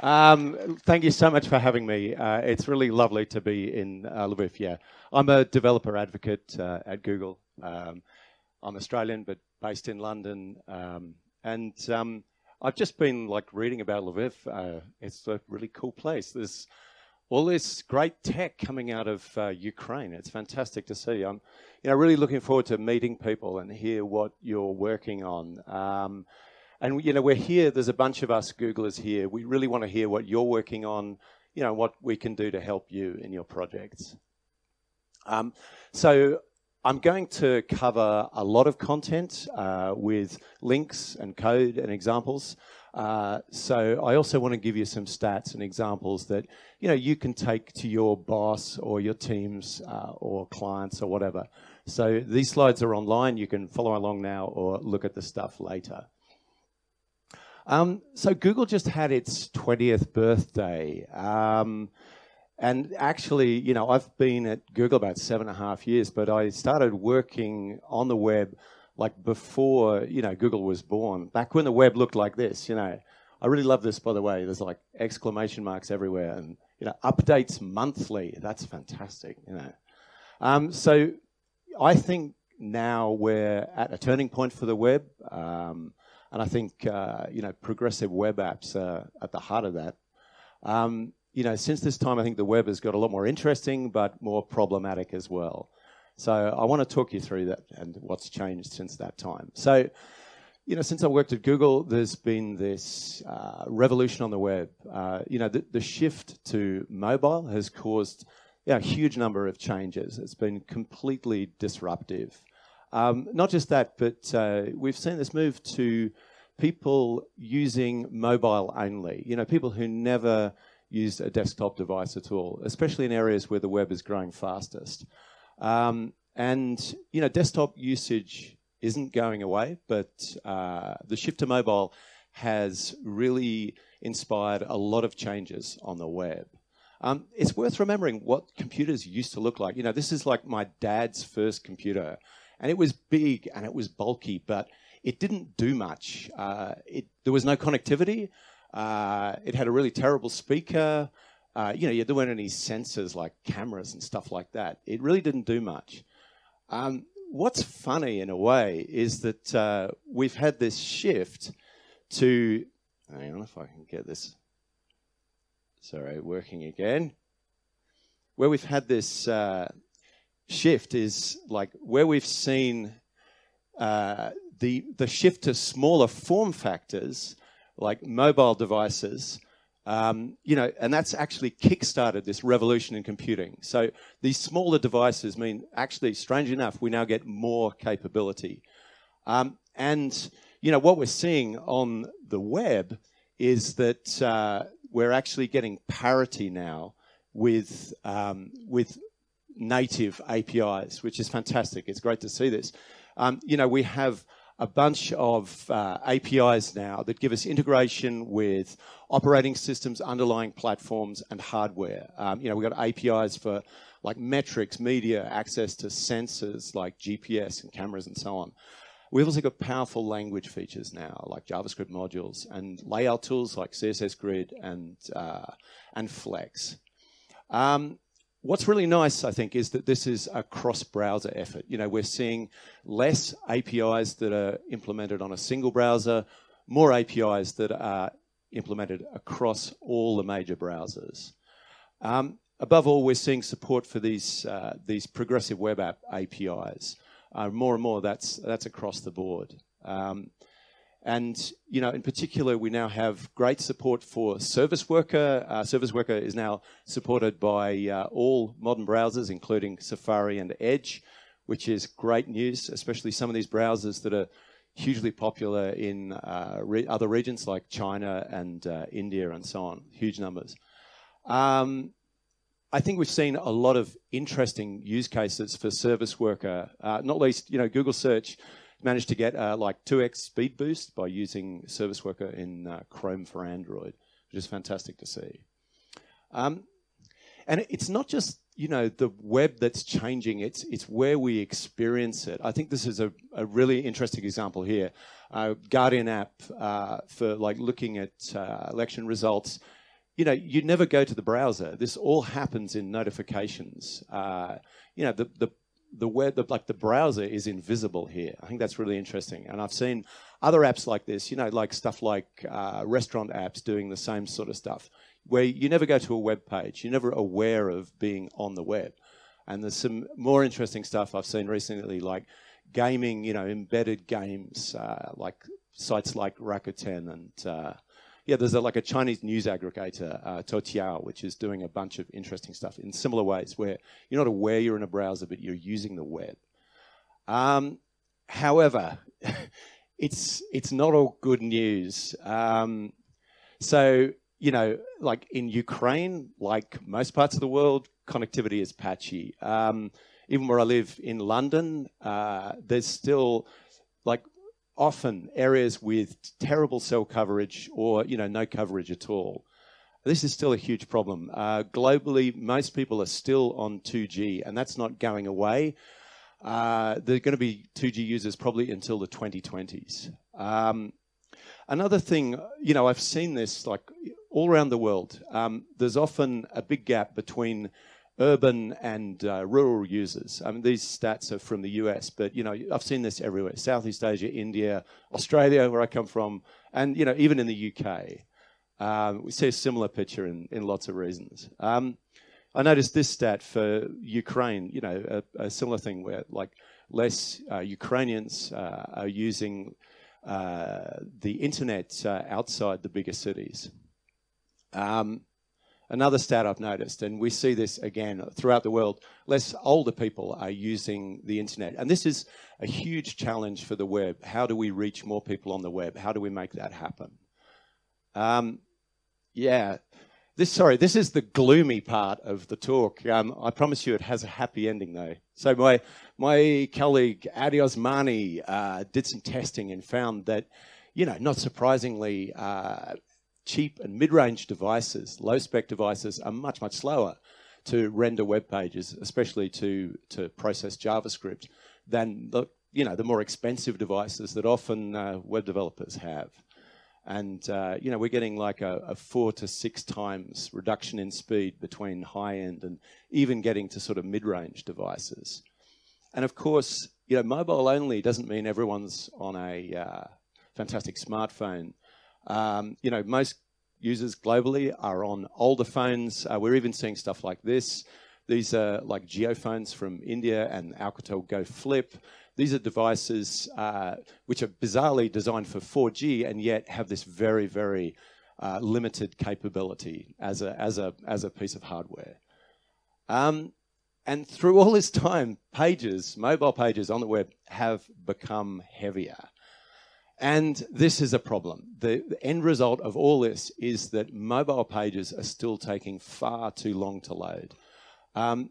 Thank you so much for having me. It's really lovely to be in Lviv. Yeah, I'm a developer advocate at Google. I'm Australian, but based in London. And I've just been reading about Lviv. It's a really cool place. There's all this great tech coming out of Ukraine. It's fantastic to see. I'm, really looking forward to meeting people and hear what you're working on. And we're here. There's a bunch of us Googlers here. We really want to hear what you're working on. What we can do to help you in your projects. So I'm going to cover a lot of content with links and code and examples. So I also want to give you some stats and examples that you can take to your boss or your teams or clients or whatever. So these slides are online. You can follow along now or look at the stuff later. So Google just had its 20th birthday. And actually, I've been at Google about 7.5 years, but I started working on the web before, Google was born, back when the web looked like this, I really love this, by the way. There's exclamation marks everywhere and, updates monthly. That's fantastic, So I think now we're at a turning point for the web. And I think, progressive web apps are at the heart of that. Since this time, I think the web has got a lot more interesting, but more problematic as well. So I want to talk you through that and what's changed since that time. So, since I worked at Google, there's been this revolution on the web. The shift to mobile has caused a huge number of changes. It's been completely disruptive. Not just that, but we've seen this move to people using mobile only. People who never used a desktop device at all, especially in areas where the web is growing fastest. And desktop usage isn't going away, but the shift to mobile has really inspired a lot of changes on the web. It's worth remembering what computers used to look like. This is like my dad's first computer. And it was big and it was bulky, but it didn't do much. There was no connectivity. It had a really terrible speaker. There weren't any sensors like cameras and stuff like that. It really didn't do much. What's funny in a way is that we've had this shift to, hang on if I can get this, sorry, working again, where we've had this shift is where we've seen the shift to smaller form factors like mobile devices, and that's actually kickstarted this revolution in computing. So these smaller devices mean actually, strangely enough, we now get more capability. And what we're seeing on the web is that we're actually getting parity now with native APIs, which is fantastic. It's great to see this. We have a bunch of APIs now that give us integration with operating systems, underlying platforms, and hardware. We've got APIs for metrics, media, access to sensors like GPS and cameras and so on. We've also got powerful language features now, like JavaScript modules, and layout tools like CSS Grid and Flex. What's really nice, I think, is that this is a cross-browser effort. We're seeing less APIs that are implemented on a single browser, more APIs that are implemented across all the major browsers. Above all, we're seeing support for these progressive web app APIs. More and more, that's across the board. And, in particular, we now have great support for Service Worker. Service Worker is now supported by all modern browsers, including Safari and Edge, which is great news, especially some of these browsers that are hugely popular in other regions like China and India and so on, huge numbers. I think we've seen a lot of interesting use cases for Service Worker, not least, Google Search managed to get 2x speed boost by using Service Worker in Chrome for Android, which is fantastic to see. And it's not just, the web that's changing, it's where we experience it. I think this is a really interesting example here. Guardian app for looking at election results you never go to the browser. This all happens in notifications. The web, the browser is invisible here. I think that's really interesting. And I've seen other apps like this, like stuff like restaurant apps doing the same sort of stuff, where you never go to a web page. You're never aware of being on the web. And there's some more interesting stuff I've seen recently, like gaming, embedded games, like sites like Rakuten. And there's like a Chinese news aggregator, Toutiao, which is doing a bunch of interesting stuff in similar ways, where you're not aware you're in a browser, but you're using the web. However, it's not all good news. So, like in Ukraine, like most parts of the world, connectivity is patchy. Even where I live in London, there's still often areas with terrible cell coverage or, no coverage at all. This is still a huge problem. Globally, most people are still on 2G, and that's not going away. There are going to be 2G users probably until the 2020s. Another thing, I've seen this all around the world. There's often a big gap between urban and rural users. I mean, these stats are from the US, but, I've seen this everywhere. Southeast Asia, India, Australia, where I come from, and, even in the UK. We see a similar picture in lots of reasons. I noticed this stat for Ukraine, a similar thing where, less Ukrainians are using the internet outside the bigger cities. Another stat I've noticed, and we see this again throughout the world, less older people are using the internet. And this is a huge challenge for the web. How do we reach more people on the web? How do we make that happen? This is the gloomy part of the talk. I promise you it has a happy ending, though. So my colleague, Adi Osmani, did some testing and found that, not surprisingly, cheap and mid-range devices, low-spec devices, are much, much slower to render web pages, especially to process JavaScript, than the more expensive devices that often web developers have. And, we're getting like a 4 to 6 times reduction in speed between high-end and even getting to sort of mid-range devices. And, of course, mobile only doesn't mean everyone's on a fantastic smartphone. Most users globally are on older phones. We're even seeing stuff like this. These are like geophones from India and Alcatel Go Flip. These are devices which are bizarrely designed for 4G and yet have this very, very limited capability as a piece of hardware. And through all this time, mobile pages on the web have become heavier. And this is a problem. The end result of all this is that mobile pages are still taking far too long to load. And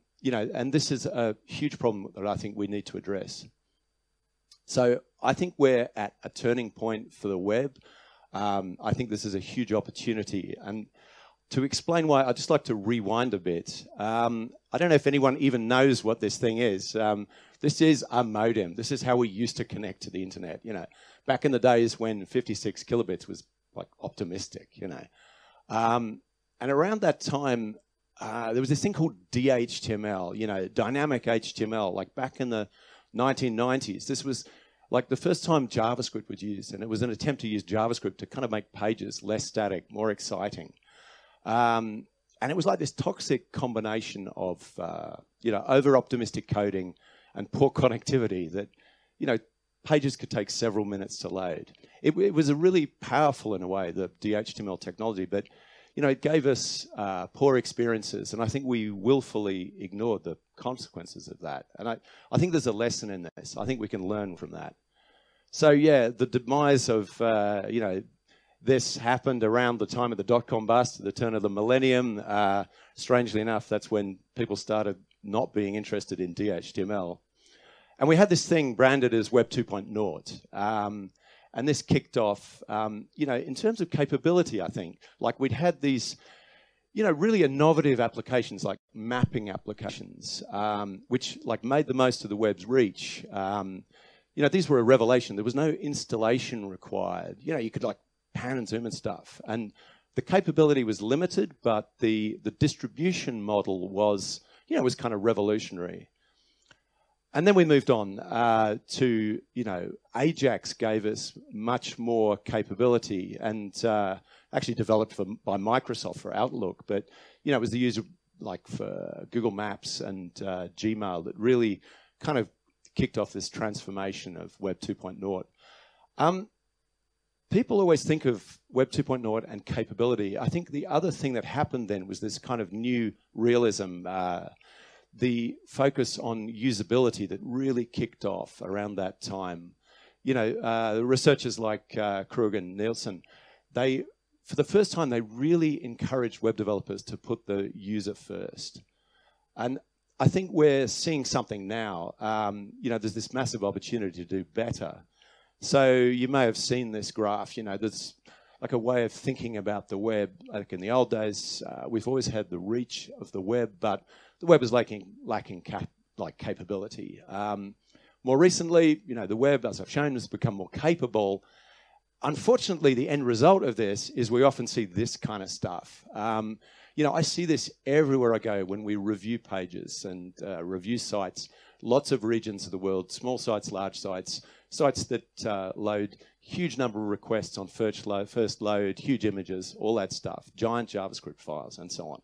this is a huge problem that I think we need to address. So I think we're at a turning point for the web. I think this is a huge opportunity. And to explain why, I'd just like to rewind a bit. I don't know if anyone even knows what this thing is. This is a modem. This is how we used to connect to the internet, back in the days when 56 kilobits was optimistic, And around that time, there was this thing called DHTML, dynamic HTML, back in the 1990s. This was the first time JavaScript was used, and it was an attempt to use JavaScript to kind of make pages less static, more exciting. And it was like this toxic combination of, over-optimistic coding and poor connectivity that, pages could take several minutes to load. It was a really powerful, in a way, the DHTML technology, but, it gave us poor experiences, and I think we willfully ignored the consequences of that. And I think there's a lesson in this. I think we can learn from that. So, the demise of, this happened around the time of the dot-com bust, the turn of the millennium. Strangely enough, that's when people started not being interested in DHTML. And we had this thing branded as Web 2.0. And this kicked off, in terms of capability, I think. We'd had these, really innovative applications, like mapping applications, which, made the most of the web's reach. These were a revelation. There was no installation required. You could, pan and zoom and stuff. And the capability was limited, but the distribution model was, was kind of revolutionary. And then we moved on to, Ajax gave us much more capability and actually developed by Microsoft for Outlook. But, it was the user like for Google Maps and Gmail that really kind of kicked off this transformation of Web 2.0. People always think of Web 2.0 and capability. I think the other thing that happened then was this kind of new realism, the focus on usability that really kicked off around that time. Researchers like Krug and Nielsen, for the first time, they really encouraged web developers to put the user first. And I think we're seeing something now. There's this massive opportunity to do better. So you may have seen this graph. There's like a way of thinking about the web. Like in the old days, we've always had the reach of the web, but the web is lacking capability. More recently, the web, as I've shown, has become more capable. Unfortunately, the end result of this is we often see this kind of stuff. I see this everywhere I go when we review pages and review sites. Lots of regions of the world, small sites, large sites, sites that load huge number of requests on first load, huge images, all that stuff, giant JavaScript files, and so on.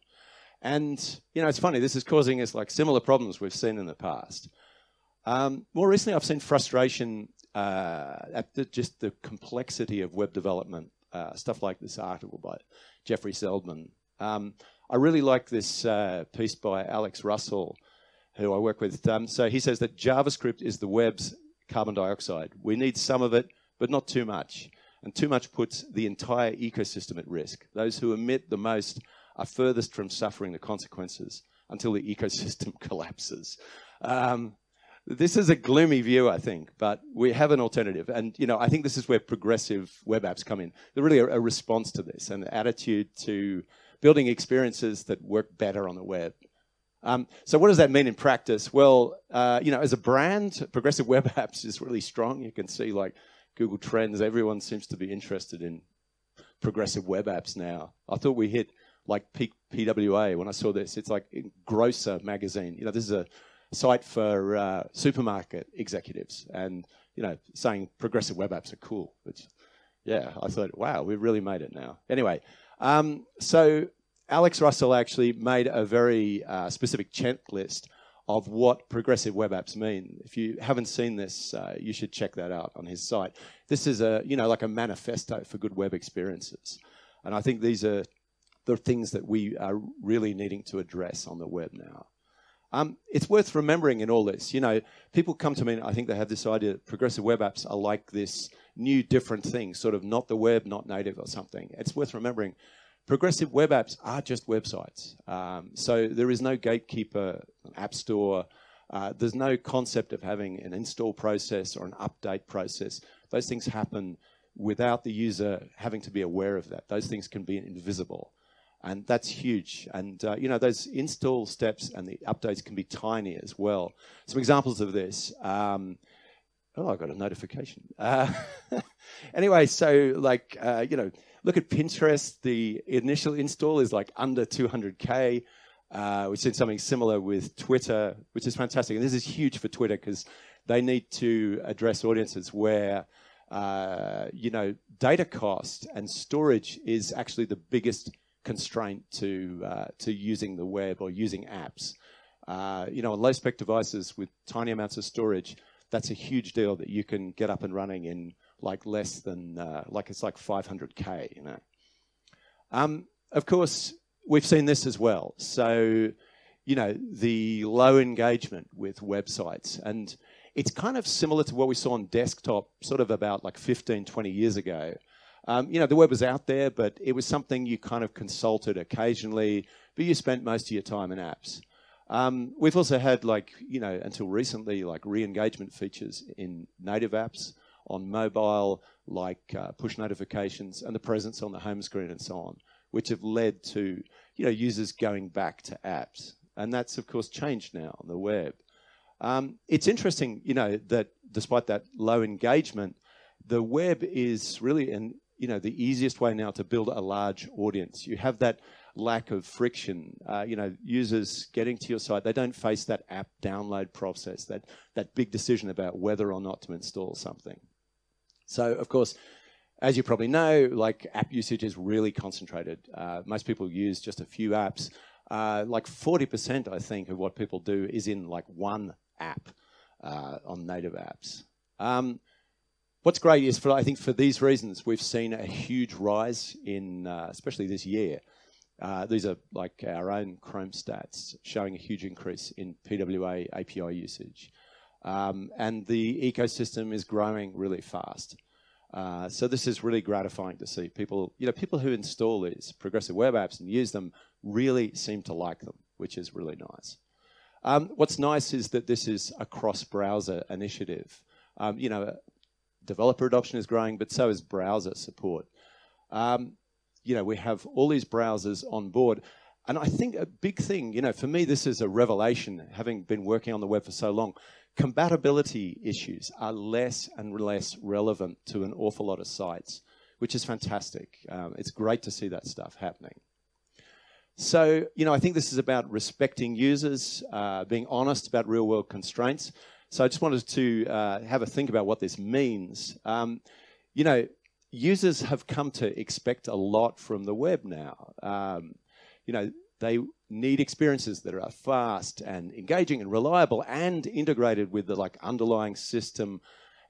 And, it's funny, this is causing us like similar problems we've seen in the past. More recently, I've seen frustration at just the complexity of web development, stuff like this article by Jeffrey Seldman. I really like this piece by Alex Russell, who I work with. So he says that JavaScript is the web's carbon dioxide. We need some of it, but not too much. And too much puts the entire ecosystem at risk. Those who emit the most are furthest from suffering the consequences until the ecosystem collapses. This is a gloomy view, I think, but we have an alternative. And, I think this is where progressive web apps come in. They're really a response to this, an attitude to building experiences that work better on the web. So what does that mean in practice? Well, as a brand, progressive web apps is really strong. You can see like Google Trends, everyone seems to be interested in progressive web apps now. I thought we hit like peak PWA when I saw this. It's like Grocer magazine. This is a site for supermarket executives and, saying progressive web apps are cool. Which, yeah, I thought, wow, we've really made it now. Anyway, so Alex Russell actually made a very specific checklist of what progressive web apps mean. If you haven't seen this, you should check that out on his site. This is like a manifesto for good web experiences. And I think these are the things that we are really needing to address on the web now. It's worth remembering in all this, people come to me and I think they have this idea that progressive web apps are like this new different thing, sort of not the web, not native or something. It's worth remembering progressive web apps are just websites. So there is no gatekeeper, an app store. There's no concept of having an install process or an update process. Those things happen without the user having to be aware of that. Those things can be invisible. And that's huge. And, those install steps and the updates can be tiny as well. Some examples of this. I got a notification. Anyway, so like, look at Pinterest. The initial install is like under 200K. We've seen something similar with Twitter, which is fantastic. And this is huge for Twitter because they need to address audiences where, data cost and storage is actually the biggest constraint to using the web or using apps. On low-spec devices with tiny amounts of storage, that's a huge deal that you can get up and running in like less than, it's like 500K, Of course, we've seen this as well. So, the low engagement with websites. And it's kind of similar to what we saw on desktop sort of about like 15, 20 years ago. The web was out there, but it was something you kind of consulted occasionally, but you spent most of your time in apps. We've also had until recently, re-engagement features in native apps on mobile, push notifications and the presence on the home screen and so on, which have led to, users going back to apps. And that's, of course, changed now on the web. It's interesting, that despite that low engagement, the web is really the easiest way now to build a large audience. You have that lack of friction. Users getting to your site, they don't face that app download process, that big decision about whether or not to install something. So, of course, as you probably know, like app usage is really concentrated. Most people use just a few apps. Like 40%, I think, of what people do is in like one app on native apps. What's great is, I think for these reasons, we've seen a huge rise in, especially this year. These are like our own Chrome stats showing a huge increase in PWA API usage. And the ecosystem is growing really fast. So this is really gratifying to see. People who install these progressive web apps and use them really seem to like them, which is really nice. What's nice is that this is a cross-browser initiative. Developer adoption is growing, but so is browser support. We have all these browsers on board. And I think a big thing, for me, this is a revelation, having been working on the web for so long. Compatibility issues are less and less relevant to an awful lot of sites, which is fantastic. It's great to see that stuff happening. So, I think this is about respecting users, being honest about real-world constraints. So I just wanted to have a think about what this means. Users have come to expect a lot from the web now. They need experiences that are fast and engaging and reliable and integrated with the underlying system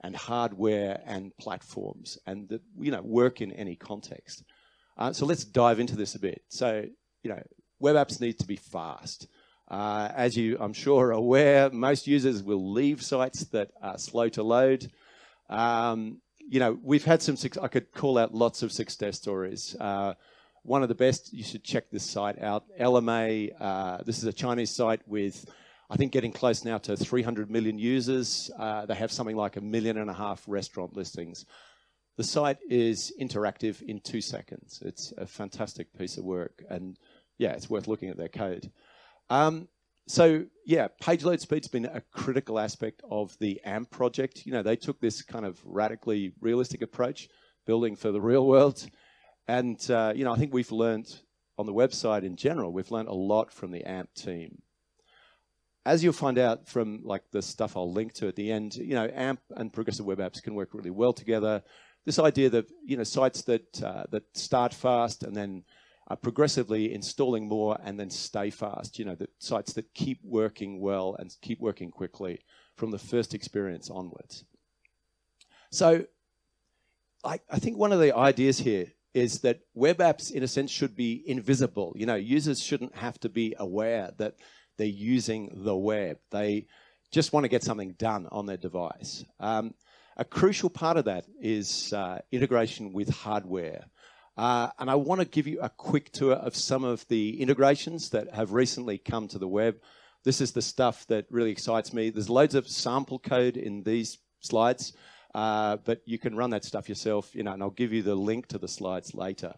and hardware and platforms and that work in any context. So let's dive into this a bit. So web apps need to be fast. As you, I'm sure, are aware, most users will leave sites that are slow to load. We've had I could call out lots of success stories. One of the best, you should check this site out, LMA. This is a Chinese site with, I think, getting close now to 300 million users. They have something like 1.5 million restaurant listings. The site is interactive in 2 seconds. It's a fantastic piece of work. And yeah, it's worth looking at their code. Page load speed's been a critical aspect of the AMP project. They took this kind of radically realistic approach, building for the real world. And, I think we've learned on the website in general, we've learned a lot from the AMP team. As you'll find out from the stuff I'll link to at the end, AMP and progressive web apps can work really well together. This idea that, sites that start fast and then progressively installing more and then stay fast, the sites that keep working well and keep working quickly from the first experience onwards. So I think one of the ideas here is that web apps, in a sense, should be invisible. Users shouldn't have to be aware that they're using the web. They just want to get something done on their device. A crucial part of that is integration with hardware. And I want to give you a quick tour of some of the integrations that have recently come to the web. This is the stuff that really excites me. There's loads of sample code in these slides, but you can run that stuff yourself, and I'll give you the link to the slides later.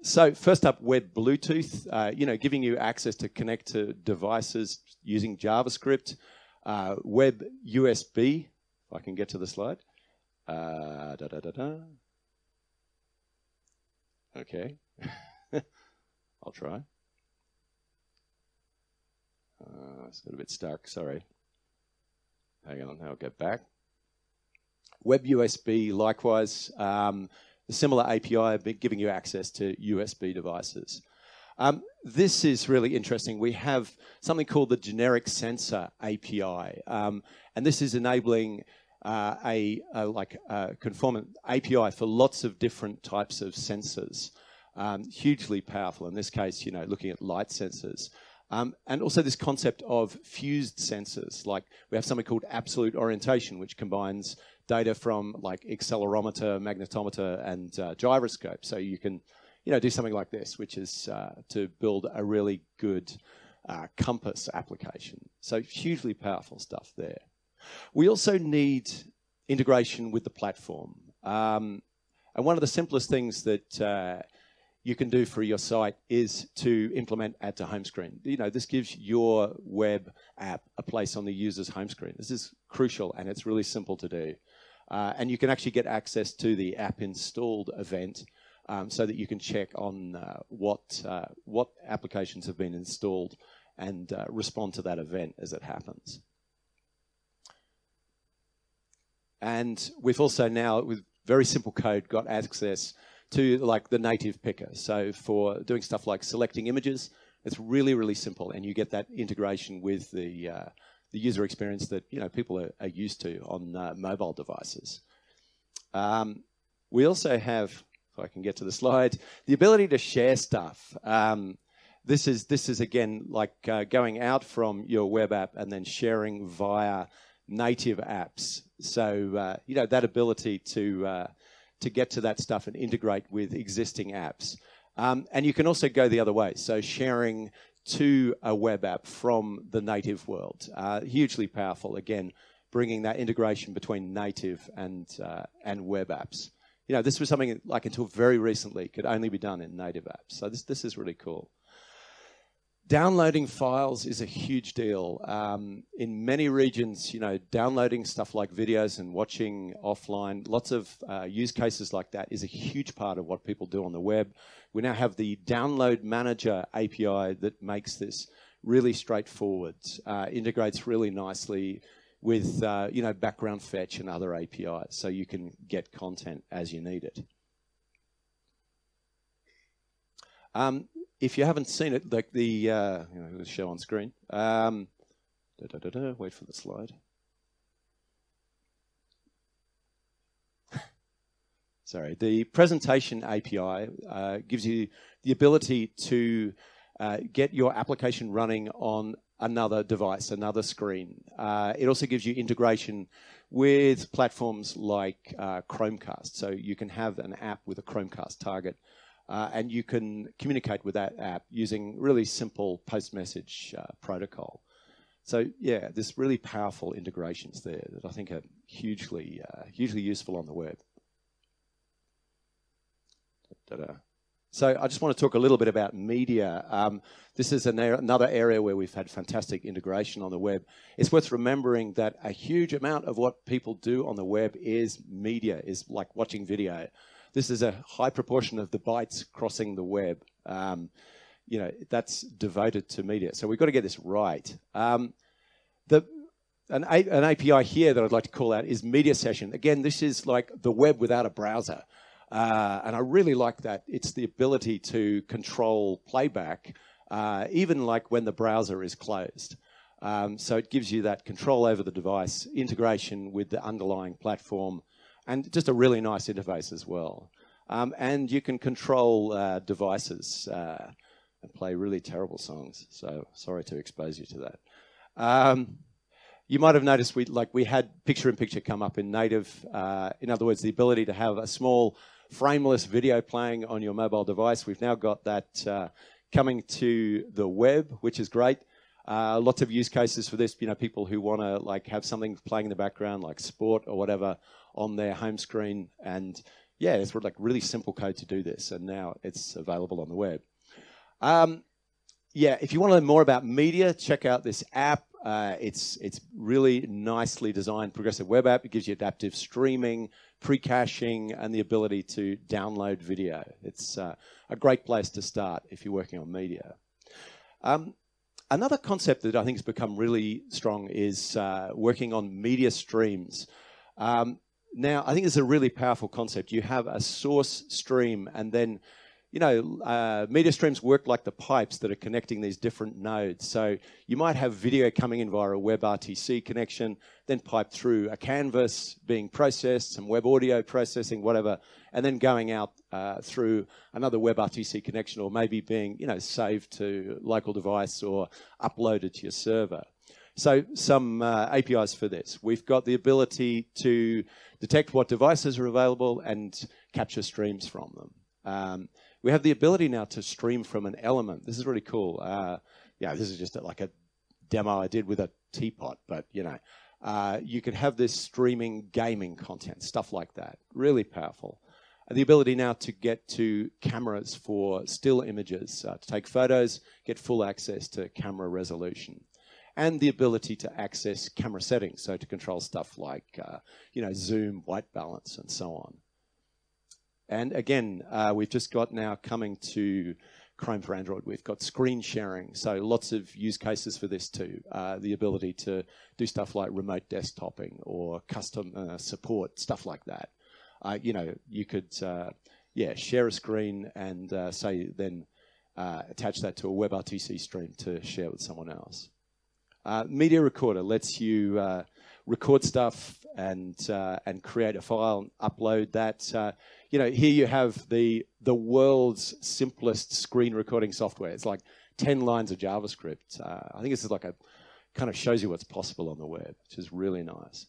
So first up, Web Bluetooth, giving you access to connect to devices using JavaScript. Web USB, if I can get to the slide. Okay, I'll try. It's got a bit stuck, sorry. Hang on, I'll get back. Web USB, likewise, a similar API giving you access to USB devices. This is really interesting. We have something called the generic sensor API, and this is enabling a conformant API for lots of different types of sensors. Hugely powerful in this case, looking at light sensors. And also this concept of fused sensors, like we have something called absolute orientation, which combines data from accelerometer, magnetometer, and gyroscope. So you can, do something like this, which is to build a really good compass application. So hugely powerful stuff there. We also need integration with the platform. And one of the simplest things that you can do for your site is to implement add to home screen. This gives your web app a place on the user's home screen. This is crucial and it's really simple to do. And you can actually get access to the app installed event so that you can check on what applications have been installed and respond to that event as it happens. And we've also now, with very simple code, got access to like the native picker. So for doing stuff like selecting images, it's really, really simple, and you get that integration with the user experience that people are used to on mobile devices. We also have, if I can get to the slide, the ability to share stuff. This is again like going out from your web app and then sharing via native apps. So that ability to get to that stuff and integrate with existing apps. And you can also go the other way. So sharing to a web app from the native world, hugely powerful. Again, bringing that integration between native and web apps. This was something like until very recently could only be done in native apps. So this is really cool. Downloading files is a huge deal. In many regions, downloading stuff like videos and watching offline, lots of use cases like that is a huge part of what people do on the web. We now have the Download Manager API that makes this really straightforward, integrates really nicely with background fetch and other APIs, so you can get content as you need it. If you haven't seen it, like the show on screen. Wait for the slide. Sorry, the presentation API gives you the ability to get your application running on another device, another screen. It also gives you integration with platforms like Chromecast, so you can have an app with a Chromecast target. And you can communicate with that app using really simple post-message protocol. So yeah, there's really powerful integrations there that I think are hugely useful on the web. So I just want to talk a little bit about media. This is another area where we've had fantastic integration on the web. It's worth remembering that a huge amount of what people do on the web is media, is like watching video. This is a high proportion of the bytes crossing the web. That's devoted to media. So we've got to get this right. An API here that I'd like to call out is Media Session. Again, this is like the web without a browser. And I really like that. It's the ability to control playback, even like when the browser is closed. So it gives you that control over the device, integration with the underlying platform, and just a really nice interface as well. And you can control devices and play really terrible songs. So sorry to expose you to that. You might have noticed we had picture-in-picture come up in native. In other words, the ability to have a small frameless video playing on your mobile device. We've now got that coming to the web, which is great. Lots of use cases for this. People who want to have something playing in the background, like sport or whatever, on their home screen. And yeah, it's really simple code to do this, and now it's available on the web. Yeah, if you want to learn more about media, check out this app. It's really nicely designed progressive web app. It gives you adaptive streaming, pre-caching, and the ability to download video. It's a great place to start if you're working on media. Another concept that I think has become really strong is working on media streams. Now, I think it's a really powerful concept. You have a source stream, and then, media streams work like the pipes that are connecting these different nodes. So you might have video coming in via a WebRTC connection, then piped through a canvas, being processed, some web audio processing, whatever, and then going out through another WebRTC connection, or maybe being, saved to local device or uploaded to your server. So some APIs for this. We've got the ability to detect what devices are available and capture streams from them. We have the ability now to stream from an element. This is really cool. Yeah, this is just like a demo I did with a teapot, but you could have this streaming gaming content, stuff like that. Really powerful. And the ability now to get to cameras for still images, to take photos, get full access to camera resolution. and the ability to access camera settings, so to control stuff like zoom, white balance, and so on. And again, we've just got now coming to Chrome for Android. We've got screen sharing, so lots of use cases for this too. The ability to do stuff like remote desktoping or custom support, stuff like that. You could share a screen and say then attach that to a WebRTC stream to share with someone else. Media recorder lets you record stuff and create a file and upload that. Here you have the world's simplest screen recording software. It's like 10 lines of JavaScript. I think this is like kind of shows you what's possible on the web, which is really nice.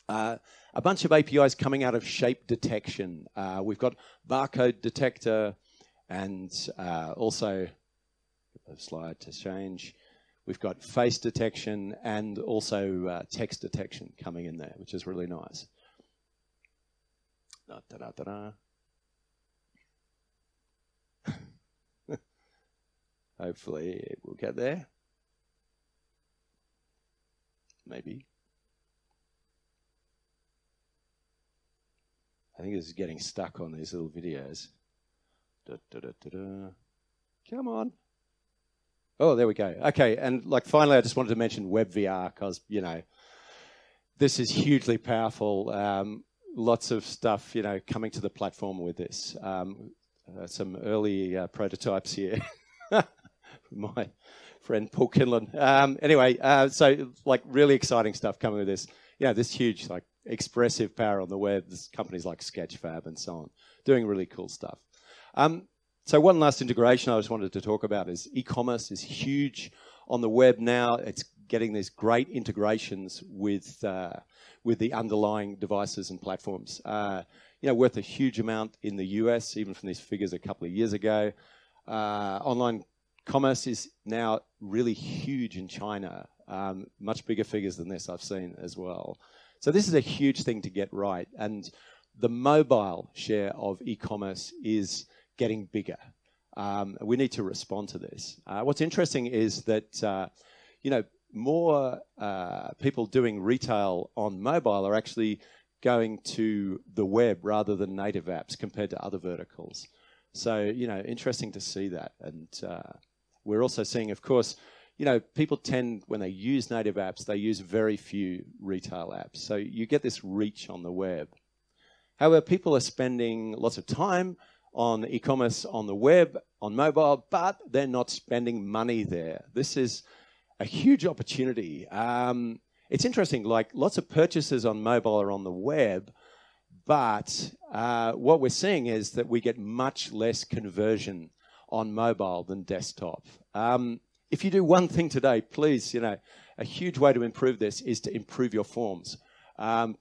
A bunch of APIs coming out of shape detection. We've got barcode detector and also, get the slide to change. We've got face detection and also text detection coming in there, which is really nice. Hopefully it will get there. Maybe. I think this is getting stuck on these little videos. Come on. Oh, there we go. Okay, and finally, I just wanted to mention WebVR because, this is hugely powerful. Lots of stuff, coming to the platform with this. Some early prototypes here. My friend Paul Kinlan. Anyway, so really exciting stuff coming with this. This huge expressive power on the web. There's companies like Sketchfab and so on doing really cool stuff. So one last integration I just wanted to talk about is e-commerce is huge on the web now. It's getting these great integrations with the underlying devices and platforms. Worth a huge amount in the US, even from these figures a couple of years ago. Online commerce is now really huge in China. Much bigger figures than this I've seen as well. So this is a huge thing to get right. And the mobile share of e-commerce is getting bigger. We need to respond to this. What's interesting is that, more people doing retail on mobile are actually going to the web rather than native apps compared to other verticals. So, interesting to see that. And we're also seeing, of course, people tend, when they use native apps, they use very few retail apps. So you get this reach on the web. However, people are spending lots of time on e-commerce on the web, on mobile, but they're not spending money there. This is a huge opportunity. It's interesting, lots of purchases on mobile are on the web, but what we're seeing is that we get much less conversion on mobile than desktop. If you do one thing today, please, a huge way to improve this is to improve your forms.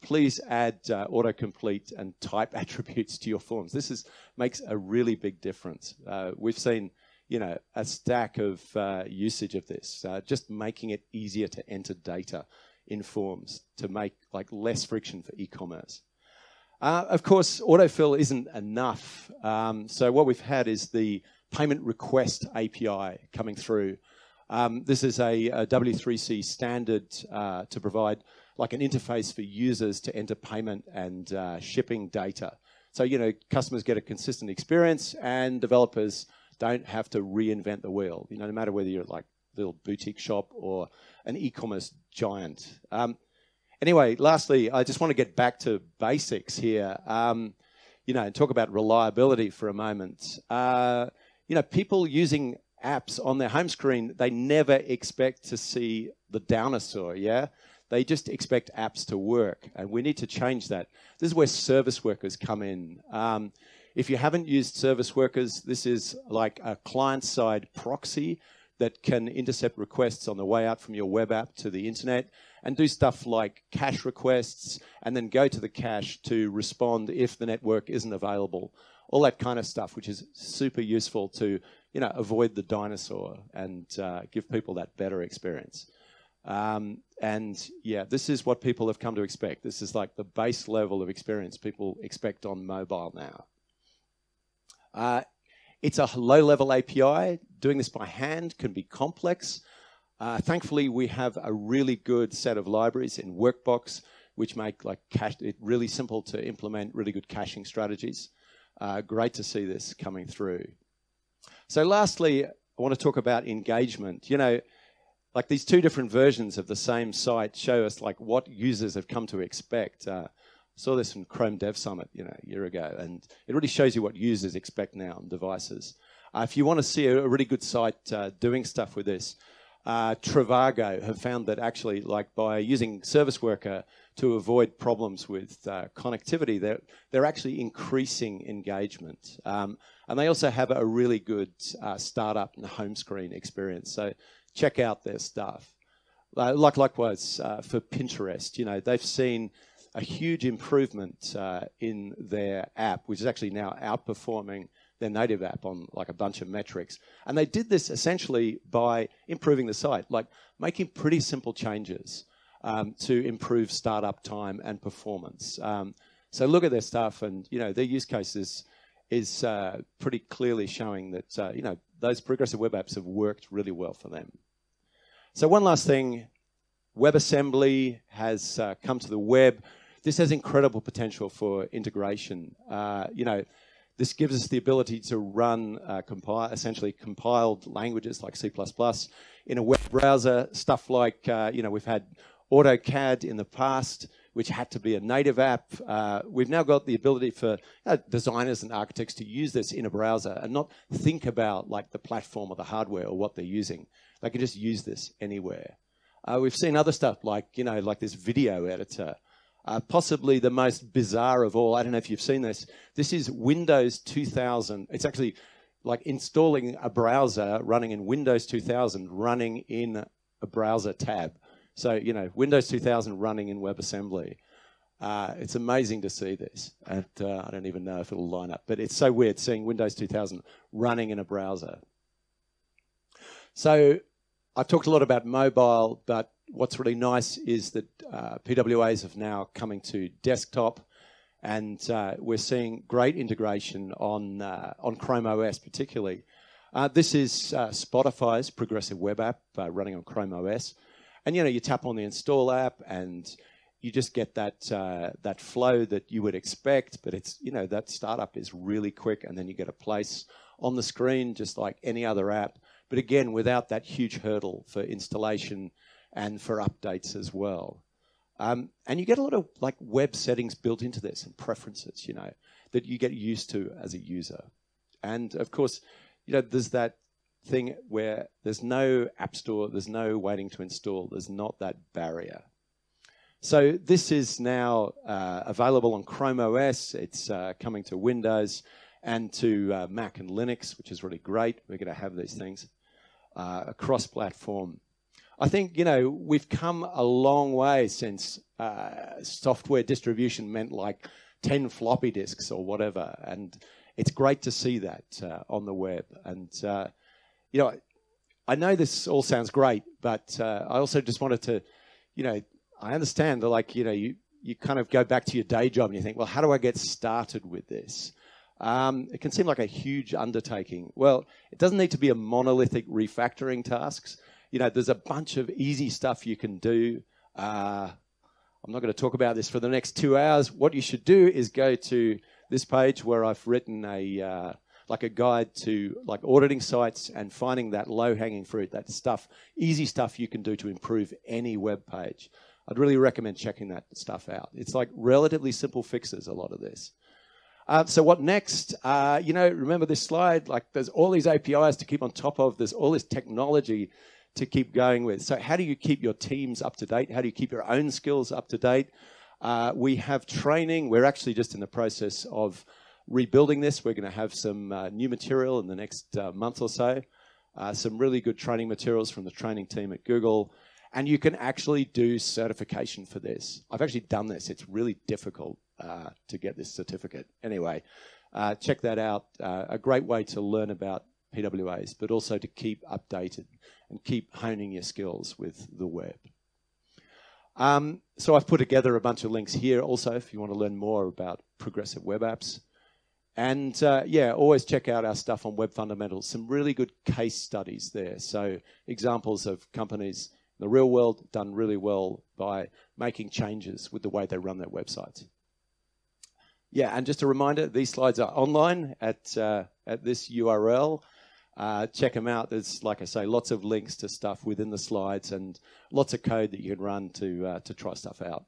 Please add autocomplete and type attributes to your forms. This makes a really big difference. We've seen, a stack of usage of this, just making it easier to enter data in forms to make less friction for e-commerce. Of course, autofill isn't enough. So what we've had is the payment request API coming through. This is a W3C standard to provide an interface for users to enter payment and shipping data. So, customers get a consistent experience and developers don't have to reinvent the wheel, no matter whether you're a little boutique shop or an e-commerce giant. Anyway, lastly, I just want to get back to basics here, and talk about reliability for a moment. People using apps on their home screen, they never expect to see the dinosaur, yeah? They just expect apps to work, and we need to change that. This is where service workers come in. If you haven't used service workers, this is like a client-side proxy that can intercept requests on the way out from your web app to the internet and do stuff like cache requests and then go to the cache to respond if the network isn't available. All that kind of stuff, which is super useful to, avoid the dinosaur and give people that better experience. And yeah, this is what people have come to expect. This is the base level of experience people expect on mobile now. It's a low-level API. Doing this by hand can be complex. Thankfully, we have a really good set of libraries in Workbox, which make it really simple to implement really good caching strategies. Great to see this coming through. So lastly, I want to talk about engagement. You know, like these two different versions of the same site show us like what users have come to expect. Saw this in Chrome Dev Summit, you know, a year ago, and it really shows you what users expect now on devices. If you want to see a really good site doing stuff with this, Trivago have found that actually, like by using Service Worker to avoid problems with connectivity, they're actually increasing engagement. And they also have a really good startup and home screen experience. So check out their stuff. Likewise for Pinterest, you know, they've seen a huge improvement in their app, which is actually now outperforming their native app on like a bunch of metrics. And they did this essentially by improving the site, like making pretty simple changes to improve startup time and performance. So look at their stuff, and you know their use cases is pretty clearly showing that you know those progressive web apps have worked really well for them. So one last thing, WebAssembly has come to the web. This has incredible potential for integration. You know, this gives us the ability to run essentially compiled languages like C++ in a web browser. Stuff like, you know, we've had AutoCAD in the past, which had to be a native app. We've now got the ability for designers and architects to use this in a browser and not think about like the platform or the hardware or what they're using. They can just use this anywhere. We've seen other stuff like, you know, like this video editor. Possibly the most bizarre of all, I don't know if you've seen this. This is Windows 2000. It's actually like installing a browser running in Windows 2000, running in a browser tab. So, you know, Windows 2000 running in WebAssembly. It's amazing to see this. And, I don't even know if it'll line up, but it's so weird seeing Windows 2000 running in a browser. So I've talked a lot about mobile, but what's really nice is that PWAs have now coming to desktop, and we're seeing great integration on Chrome OS particularly. This is Spotify's progressive web app running on Chrome OS. And, you know, you tap on the install app and you just get that that flow that you would expect, but it's, you know, that startup is really quick, and then you get a place on the screen just like any other app. But again, without that huge hurdle for installation and for updates as well. And you get a lot of like web settings built into this and preferences, you know, that you get used to as a user. And of course, you know, there's that thing where there's no app store, there's no waiting to install, there's not that barrier. So this is now available on Chrome OS. It's coming to Windows and to Mac and Linux, which is really great. We're going to have these things across platform. I think, you know, we've come a long way since software distribution meant like 10 floppy disks or whatever. And it's great to see that on the web. And, you know, I know this all sounds great, but I also just wanted to, you know, I understand that, like, you know, you kind of go back to your day job and you think, well, how do I get started with this? It can seem like a huge undertaking. Well, it doesn't need to be a monolithic refactoring tasks. You know, there's a bunch of easy stuff you can do. I'm not going to talk about this for the next 2 hours. What you should do is go to this page where I've written a like a guide to like auditing sites and finding that low-hanging fruit, that stuff, easy stuff you can do to improve any web page. I'd really recommend checking that stuff out. It's like relatively simple fixes, a lot of this. So what next? You know, remember this slide? Like, there's all these APIs to keep on top of. There's all this technology to keep going with. So how do you keep your teams up to date? How do you keep your own skills up to date? We have training. We're actually just in the process of rebuilding this. We're going to have some new material in the next month or so. Some really good training materials from the training team at Google. And you can actually do certification for this. I've actually done this. It's really difficult to get this certificate. Anyway, check that out. A great way to learn about PWAs, but also to keep updated and keep honing your skills with the web. So I've put together a bunch of links here also if you want to learn more about progressive web apps. And yeah, always check out our stuff on Web Fundamentals. Some really good case studies there. So examples of companies in the real world done really well by making changes with the way they run their websites. Yeah, and just a reminder, these slides are online at this URL. Check them out. There's, like I say, lots of links to stuff within the slides and lots of code that you can run to try stuff out.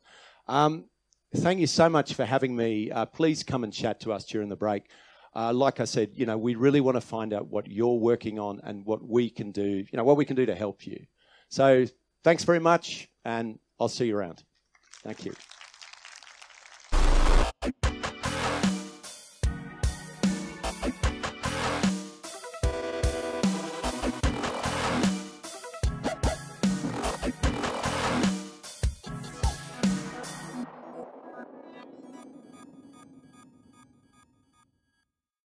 Thank you so much for having me. Please come and chat to us during the break. Like I said, you know, we really want to find out what you're working on and what we can do, you know, what we can do to help you. So thanks very much, and I'll see you around. Thank you.